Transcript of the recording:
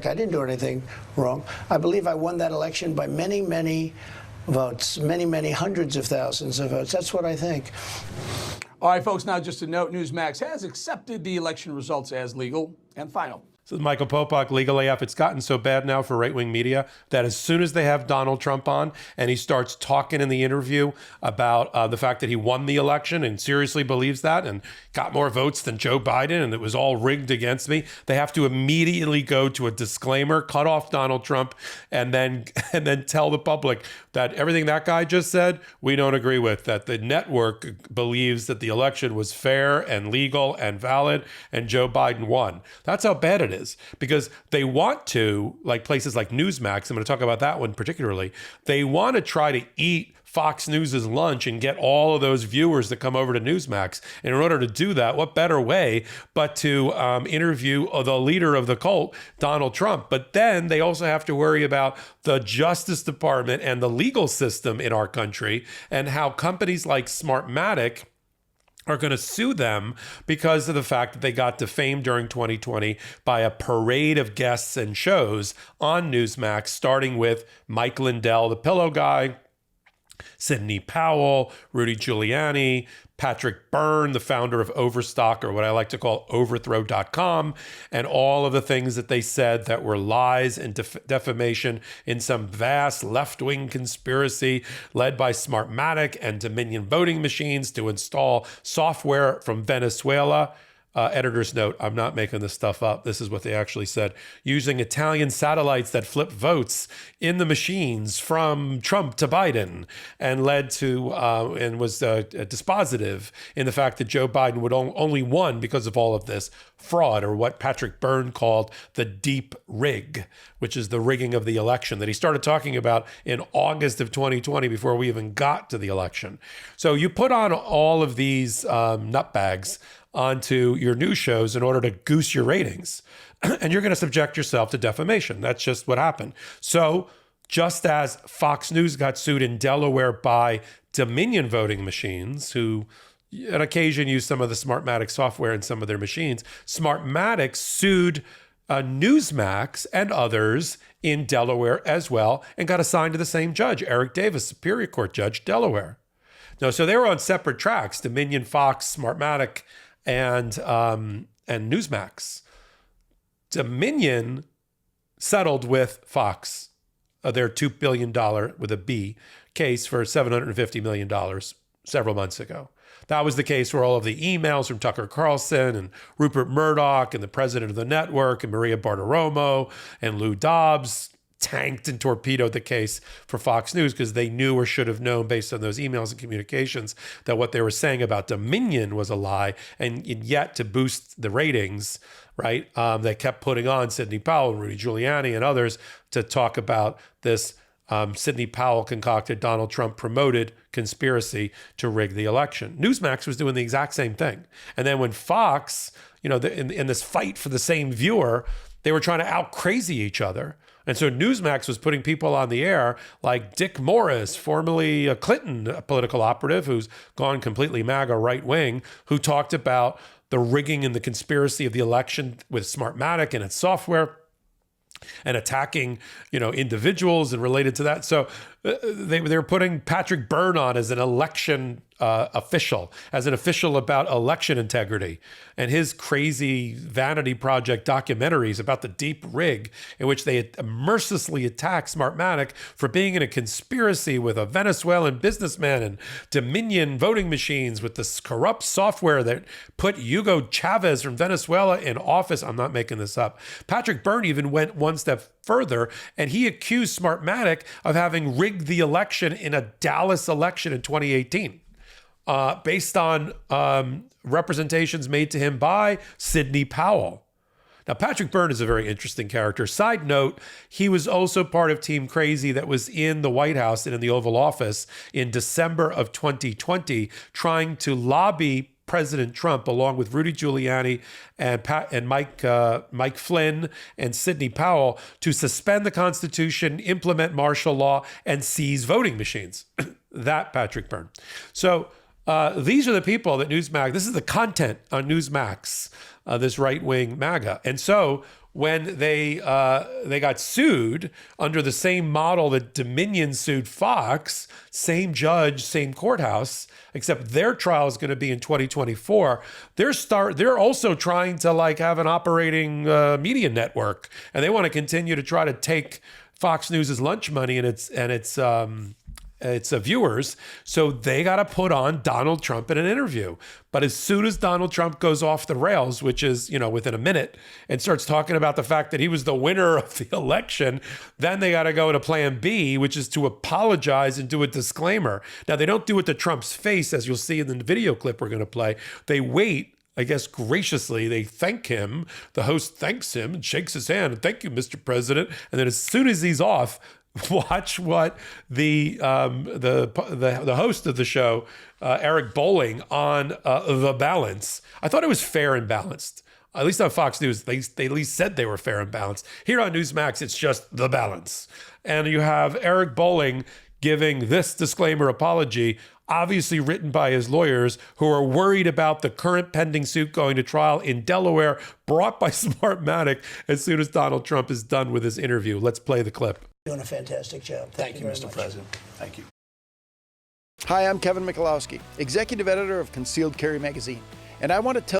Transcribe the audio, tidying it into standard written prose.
I didn't do anything wrong. I believe I won that election by many, many votes, many, many hundreds of thousands of votes. That's what I think. All right, folks, now just a note, Newsmax has accepted the election results as legal and final. This is Michael Popak, Legal AF. It's gotten so bad now for right-wing media that as soon as they have Donald Trump on and he starts talking in the interview about the fact that he won the election and seriously believes that and got more votes than Joe Biden and it was all rigged against me, they have to immediately go to a disclaimer, cut off Donald Trump, and then tell the public that everything that guy just said, we don't agree with, that the network believes that the election was fair and legal and valid and Joe Biden won. That's how bad it is. Because they want to, like places like Newsmax, I'm going to talk about that one particularly, they want to try to eat Fox News's lunch and get all of those viewers that come over to Newsmax. And in order to do that, what better way but to interview the leader of the cult, Donald Trump. But then they also have to worry about the Justice Department and the legal system in our country and how companies like Smartmatic are going to sue them because of the fact that they got defamed during 2020 by a parade of guests and shows on Newsmax, starting with Mike Lindell, the pillow guy, Sidney Powell, Rudy Giuliani, Patrick Byrne, the founder of Overstock, or what I like to call overthrow.com, and all of the things that they said that were lies and defamation in some vast left-wing conspiracy led by Smartmatic and Dominion voting machines to install software from Venezuela. Editor's note, I'm not making this stuff up. This is what they actually said. Using Italian satellites that flip votes in the machines from Trump to Biden and led to and was dispositive in the fact that Joe Biden would only won because of all of this fraud, or what Patrick Byrne called the deep rig, which is the rigging of the election that he started talking about in August of 2020 before we even got to the election. So you put on all of these nutbags onto your news shows in order to goose your ratings. And you're going to subject yourself to defamation. That's just what happened. So just as Fox News got sued in Delaware by Dominion voting machines, who on occasion use some of the Smartmatic software in some of their machines, Smartmatic sued Newsmax and others in Delaware as well and got assigned to the same judge, Eric Davis, Superior Court Judge, Delaware. No, so they were on separate tracks, Dominion, Fox, Smartmatic, and Newsmax. Dominion settled with Fox their $2 billion with a B case for $750 million several months ago. That was the case where all of the emails from Tucker Carlson and Rupert Murdoch and the president of the network and Maria Bartiromo and Lou Dobbs tanked and torpedoed the case for Fox News because they knew or should have known based on those emails and communications that what they were saying about Dominion was a lie. And yet to boost the ratings, right, they kept putting on Sidney Powell, Rudy Giuliani, and others to talk about this Sidney Powell concocted, Donald Trump promoted conspiracy to rig the election. Newsmax was doing the exact same thing. And then when Fox, in this fight for the same viewer, they were trying to out-crazy each other. And so Newsmax was putting people on the air like Dick Morris, formerly a Clinton political operative who's gone completely MAGA right-wing, who talked about the rigging and the conspiracy of the election with Smartmatic and its software and attacking, individuals and related to that. So they were putting Patrick Byrne on as an election official, as an official about election integrity, and his crazy vanity project documentaries about the deep rig in which they mercilessly attack Smartmatic for being in a conspiracy with a Venezuelan businessman and Dominion voting machines with this corrupt software that put Hugo Chavez from Venezuela in office. I'm not making this up. Patrick Byrne even went one step further, and he accused Smartmatic of having rigged the election in a Dallas election in 2018. Based on representations made to him by Sidney Powell. Now, Patrick Byrne is a very interesting character. Side note, he was also part of Team Crazy that was in the White House and in the Oval Office in December of 2020, trying to lobby President Trump, along with Rudy Giuliani and Mike Flynn and Sidney Powell, to suspend the Constitution, implement martial law, and seize voting machines. That Patrick Byrne. So these are the people that Newsmax, this is the content on Newsmax, this right-wing MAGA. And so when they got sued under the same model that Dominion sued Fox, same judge, same courthouse, except their trial is going to be in 2024. They're also trying to like have an operating media network, and they want to continue to try to take Fox News' lunch money and its viewers. So they got to put on Donald Trump in an interview. But as soon as Donald Trump goes off the rails, which is, within a minute, and starts talking about the fact that he was the winner of the election, then they got to go to plan B, which is to apologize and do a disclaimer. Now, they don't do it to Trump's face, as you'll see in the video clip we're going to play. They wait. I guess graciously, they thank him. The host thanks him and shakes his hand. And thank you, Mr. President. And then as soon as he's off, watch what the host of the show, Eric Bolling, on The Balance. I thought it was fair and balanced. At least on Fox News, they at least said they were fair and balanced. Here on Newsmax, it's just The Balance. And you have Eric Bolling giving this disclaimer apology, obviously written by his lawyers, who are worried about the current pending suit going to trial in Delaware, brought by Smartmatic as soon as Donald Trump is done with his interview. Let's play the clip. Doing a fantastic job. Thank you, very Mr. much. President. Thank you. Hi, I'm Kevin Michalowski, executive editor of Concealed Carry Magazine, and I want to tell